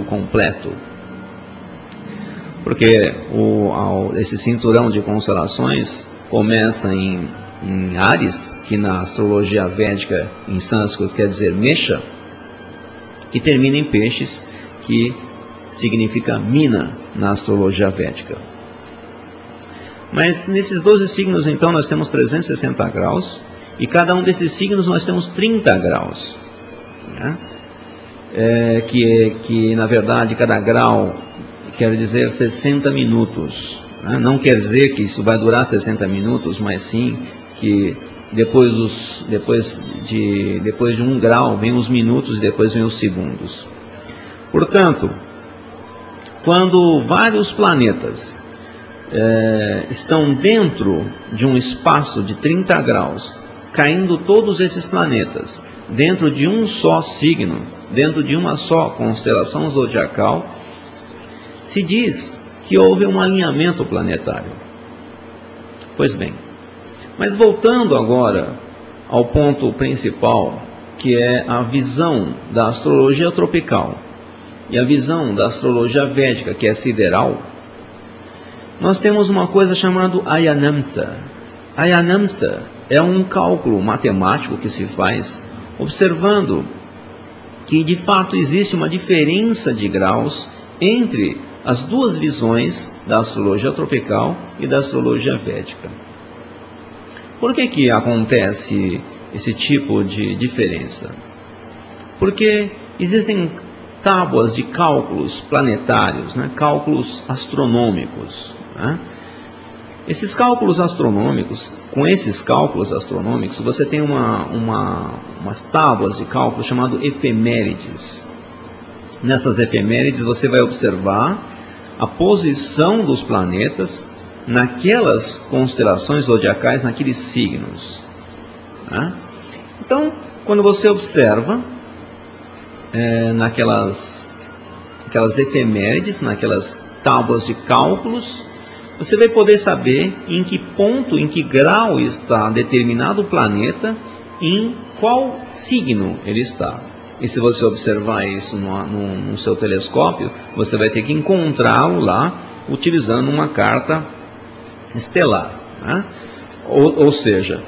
completo. Porque esse cinturão de constelações começa em Áries, que na astrologia védica em sânscrito quer dizer Mesha, e termina em Peixes, que significa mina na astrologia védica. Mas nesses 12 signos, então, nós temos 360 graus, e cada um desses signos nós temos 30 graus. Né? Que na verdade, cada grau quer dizer 60 minutos. Né? Não quer dizer que isso vai durar 60 minutos, mas sim que depois de um grau vem os minutos e depois vem os segundos. Portanto, quando vários planetas estão dentro de um espaço de 30 graus, caindo todos esses planetas dentro de um só signo, dentro de uma só constelação zodiacal, se diz que houve um alinhamento planetário. Pois bem, mas voltando agora ao ponto principal, que é a visão da astrologia tropical e a visão da astrologia védica, que é sideral, nós temos uma coisa chamada Ayanamsa. Ayanamsa é um cálculo matemático que se faz observando que de fato existe uma diferença de graus entre as duas visões da astrologia tropical e da astrologia védica. Por que acontece esse tipo de diferença? Porque existem tábuas de cálculos planetários, né? Cálculos astronômicos. Né? Esses cálculos astronômicos, com esses cálculos astronômicos, você tem umas tábuas de cálculo chamadas efemérides. Nessas efemérides você vai observar a posição dos planetas naquelas constelações zodiacais, naqueles signos. Né? Então, quando você observa naquelas efemérides, naquelas tábuas de cálculos, você vai poder saber em que ponto, em que grau está determinado planeta, em qual signo ele está. E se você observar isso no seu telescópio, você vai ter que encontrá-lo lá utilizando uma carta estelar. Né? Ou seja,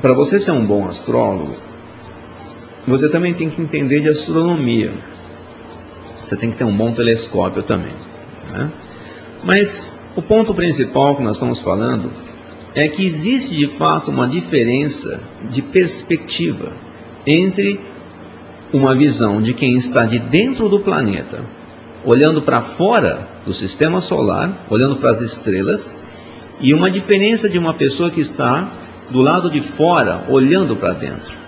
para você ser um bom astrólogo, você também tem que entender de astronomia. Você tem que ter um bom telescópio também. Né? Mas o ponto principal que nós estamos falando é que existe de fato uma diferença de perspectiva entre uma visão de quem está de dentro do planeta, olhando para fora do sistema solar, olhando para as estrelas, e uma diferença de uma pessoa que está do lado de fora, olhando para dentro.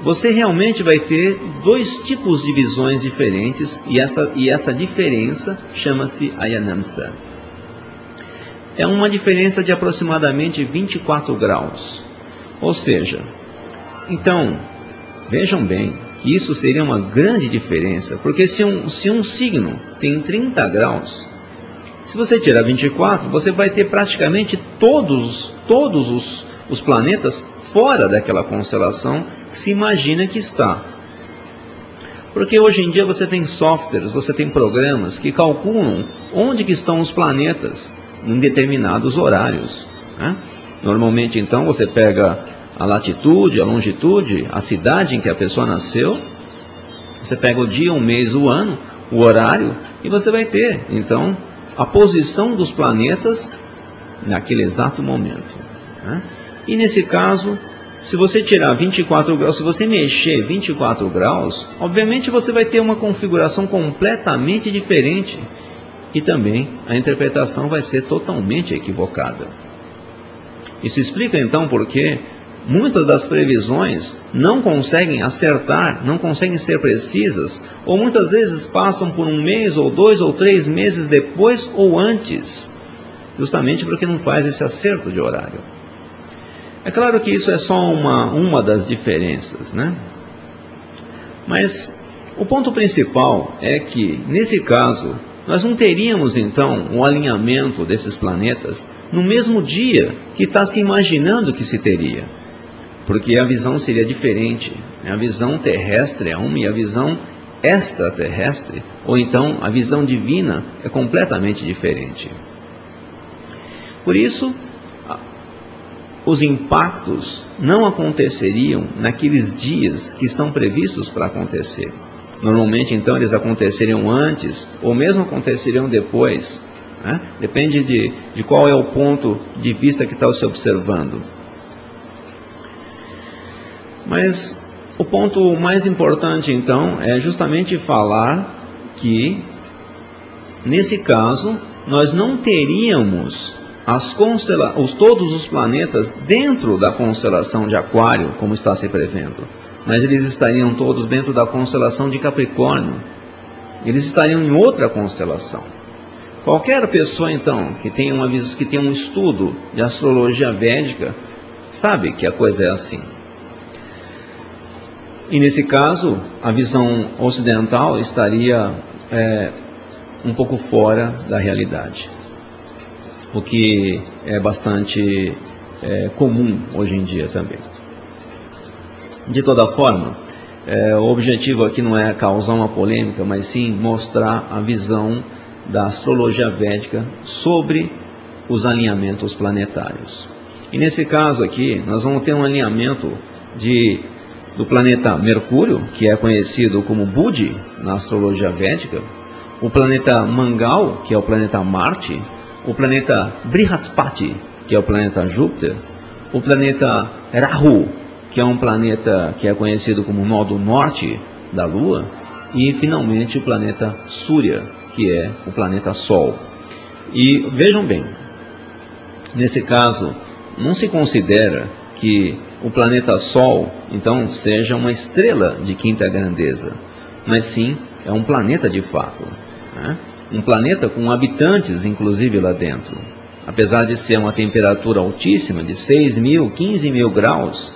Você realmente vai ter dois tipos de visões diferentes, e essa diferença chama-se Ayanamsa. É uma diferença de aproximadamente 24 graus. Ou seja, então, vejam bem que isso seria uma grande diferença, porque se um signo tem 30 graus, se você tirar 24, você vai ter praticamente todos os planetas fora daquela constelação que se imagina que está. Porque hoje em dia você tem softwares, você tem programas que calculam onde que estão os planetas em determinados horários. Né? Normalmente, então, você pega a latitude, a longitude, a cidade em que a pessoa nasceu, você pega o dia, o mês, o ano, o horário, e você vai ter, então, a posição dos planetas naquele exato momento. Né? E nesse caso, se você tirar 24 graus, se você mexer 24 graus, obviamente você vai ter uma configuração completamente diferente. E também a interpretação vai ser totalmente equivocada. Isso explica então por que muitas das previsões não conseguem acertar, não conseguem ser precisas, ou muitas vezes passam por um mês, ou 2 ou 3 meses depois ou antes, justamente porque não faz esse acerto de horário. É claro que isso é só uma das diferenças, né? Mas o ponto principal é que, nesse caso, nós não teríamos então um alinhamento desses planetas no mesmo dia que está se imaginando que se teria, porque a visão seria diferente. A visão terrestre é uma e a visão extraterrestre, ou então a visão divina é completamente diferente. Por isso, os impactos não aconteceriam naqueles dias que estão previstos para acontecer. Normalmente, então, eles aconteceriam antes, ou mesmo aconteceriam depois, né? Depende de qual é o ponto de vista que está se observando. Mas o ponto mais importante, então, é justamente falar que, nesse caso, nós não teríamos todos os planetas dentro da constelação de Aquário, como está se prevendo, mas eles estariam todos dentro da constelação de Capricórnio. Eles estariam em outra constelação. Qualquer pessoa, então, que tenha um estudo de astrologia védica, sabe que a coisa é assim. E nesse caso, a visão ocidental estaria um pouco fora da realidade, o que é bastante comum hoje em dia também. De toda forma, o objetivo aqui não é causar uma polêmica, mas sim mostrar a visão da astrologia védica sobre os alinhamentos planetários. E nesse caso aqui, nós vamos ter um alinhamento do planeta Mercúrio, que é conhecido como Budi na astrologia védica, o planeta Mangal, que é o planeta Marte, o planeta Brihaspati, que é o planeta Júpiter, o planeta Rahu, que é um planeta que é conhecido como o nó do norte da Lua, e finalmente o planeta Surya, que é o planeta Sol. E vejam bem, nesse caso, não se considera que o planeta Sol, então, seja uma estrela de quinta grandeza, mas sim é um planeta de fato, né? Um planeta com habitantes, inclusive, lá dentro. Apesar de ser uma temperatura altíssima, de 6.000, 15.000 graus,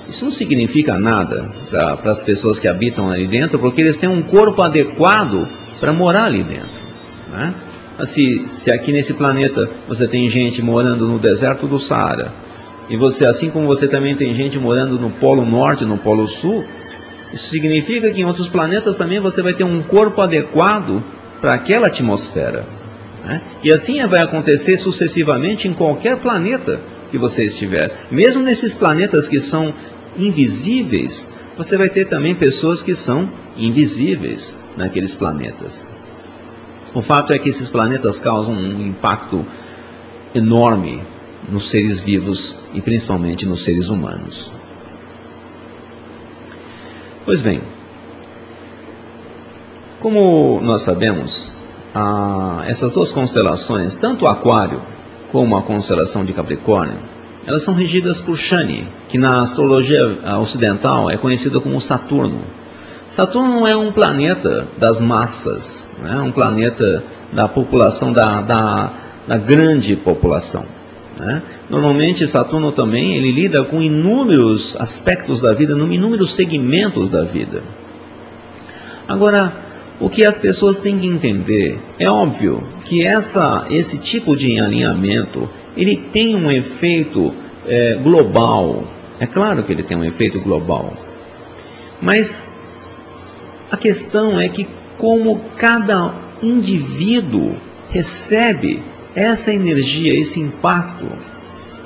isso não significa nada para as pessoas que habitam ali dentro, porque eles têm um corpo adequado para morar ali dentro, né? Se aqui nesse planeta você tem gente morando no deserto do Saara, e você, assim como você também tem gente morando no Polo Norte, no Polo Sul, isso significa que em outros planetas também você vai ter um corpo adequado para aquela atmosfera, né? E assim vai acontecer sucessivamente em qualquer planeta que você estiver. Mesmo nesses planetas que são invisíveis, você vai ter também pessoas que são invisíveis naqueles planetas. O fato é que esses planetas causam um impacto enorme nos seres vivos e principalmente nos seres humanos. Pois bem, como nós sabemos, essas duas constelações, tanto o Aquário como a constelação de Capricórnio, elas são regidas por Shani, que na astrologia ocidental é conhecido como Saturno. Saturno é um planeta das massas, né? Um planeta da população, da grande população, né? Normalmente Saturno também ele lida com inúmeros aspectos da vida, inúmeros segmentos da vida. Agora, o que as pessoas têm que entender, é óbvio que esse tipo de alinhamento, ele tem um efeito global. É claro que ele tem um efeito global. Mas a questão é que como cada indivíduo recebe essa energia, esse impacto,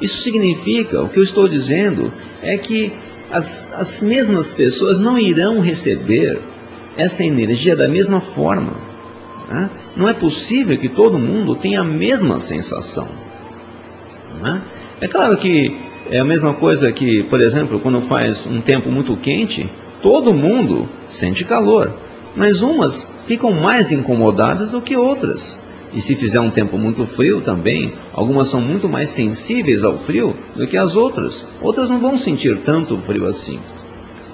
isso significa, o que eu estou dizendo, é que as mesmas pessoas não irão receber essa energia da mesma forma, né? Não é possível que todo mundo tenha a mesma sensação, né? É claro que é a mesma coisa que, por exemplo, quando faz um tempo muito quente, todo mundo sente calor, mas umas ficam mais incomodadas do que outras. E se fizer um tempo muito frio também, algumas são muito mais sensíveis ao frio do que as outras. Outras não vão sentir tanto frio assim.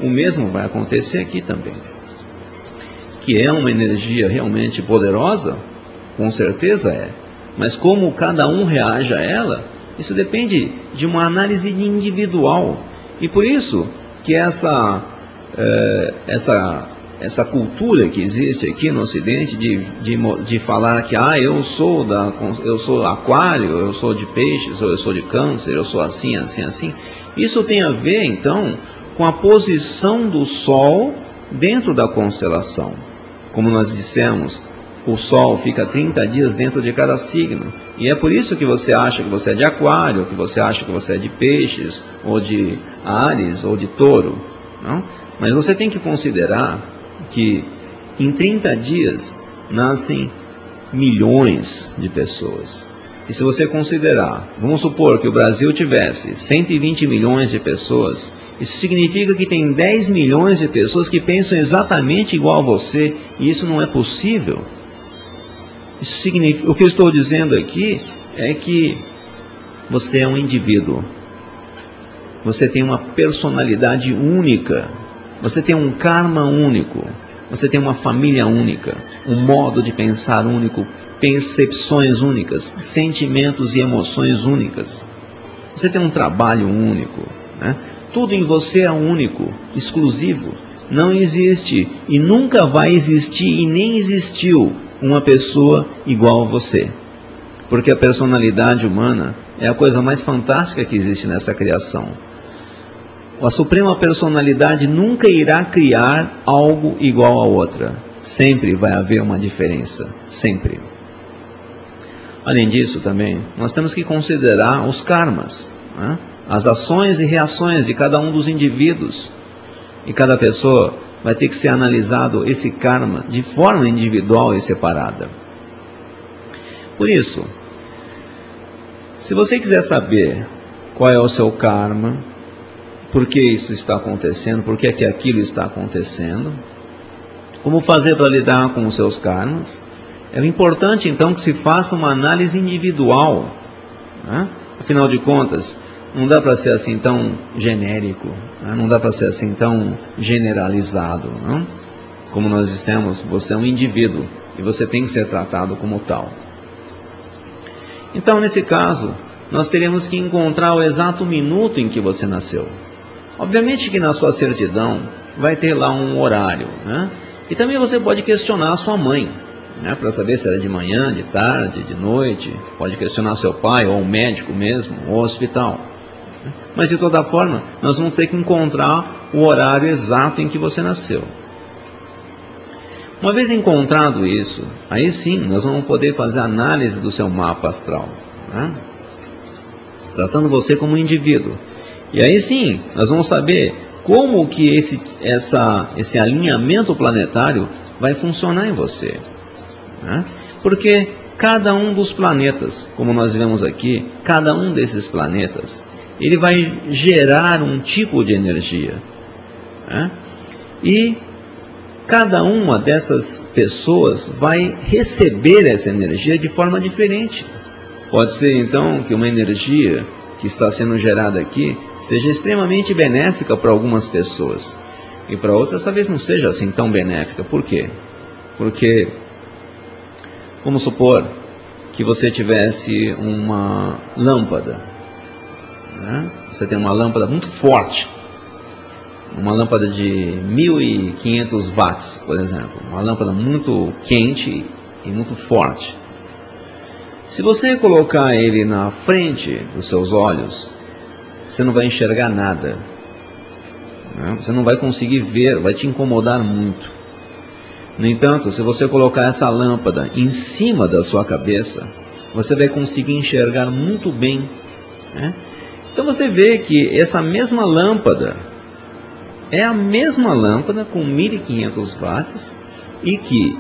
O mesmo vai acontecer aqui também. Que é uma energia realmente poderosa? Com certeza é. Mas como cada um reage a ela, isso depende de uma análise individual. E por isso que essa cultura que existe aqui no Ocidente de falar que eu sou aquário, eu sou de peixes, ou eu sou de câncer, eu sou assim, assim, assim. Isso tem a ver, então, com a posição do Sol dentro da constelação. Como nós dissemos, o Sol fica 30 dias dentro de cada signo. E é por isso que você acha que você é de Aquário, que você acha que você é de Peixes, ou de Áries, ou de Touro. Não? Mas você tem que considerar que em 30 dias nascem milhões de pessoas. E se você considerar, vamos supor que o Brasil tivesse 120 milhões de pessoas, isso significa que tem 10 milhões de pessoas que pensam exatamente igual a você, e isso não é possível. Isso significa, o que eu estou dizendo aqui é que você é um indivíduo. Você tem uma personalidade única. Você tem um karma único. Você tem uma família única, um modo de pensar único, percepções únicas, sentimentos e emoções únicas. Você tem um trabalho único, né? Tudo em você é único, exclusivo. Não existe e nunca vai existir e nem existiu uma pessoa igual a você. Porque a personalidade humana é a coisa mais fantástica que existe nessa criação. A Suprema Personalidade nunca irá criar algo igual a outra. Sempre vai haver uma diferença. Sempre. Além disso também, nós temos que considerar os karmas, né? As ações e reações de cada um dos indivíduos. E cada pessoa vai ter que ser analisado esse karma de forma individual e separada. Por isso, se você quiser saber qual é o seu karma, por que isso está acontecendo, por que é que aquilo está acontecendo, como fazer para lidar com os seus karmas, é importante então que se faça uma análise individual, né? Afinal de contas, não dá para ser assim tão genérico, né? Não dá para ser assim tão generalizado, não? Como nós dissemos, você é um indivíduo e você tem que ser tratado como tal. Então, nesse caso, nós teremos que encontrar o exato minuto em que você nasceu. Obviamente que na sua certidão vai ter lá um horário, né? E também você pode questionar a sua mãe, né? Para saber se era de manhã, de tarde, de noite. Pode questionar seu pai, ou o médico mesmo, ou o hospital. Mas de toda forma, nós vamos ter que encontrar o horário exato em que você nasceu. Uma vez encontrado isso, aí sim nós vamos poder fazer a análise do seu mapa astral, né? Tratando você como um indivíduo. E aí sim, nós vamos saber como que esse alinhamento planetário vai funcionar em você, né? Porque cada um dos planetas, como nós vemos aqui, cada um desses planetas, ele vai gerar um tipo de energia, né? E cada uma dessas pessoas vai receber essa energia de forma diferente. Pode ser então que uma energia que está sendo gerada aqui seja extremamente benéfica para algumas pessoas e para outras talvez não seja assim tão benéfica. Por quê? Porque, vamos supor que você tivesse uma lâmpada, né? Você tem uma lâmpada muito forte, uma lâmpada de 1.500 watts, por exemplo, uma lâmpada muito quente e muito forte. Se você colocar ele na frente dos seus olhos, você não vai enxergar nada, né? Você não vai conseguir ver, vai te incomodar muito. No entanto, se você colocar essa lâmpada em cima da sua cabeça, você vai conseguir enxergar muito bem, né? Então você vê que essa mesma lâmpada é a mesma lâmpada com 1.500 watts e que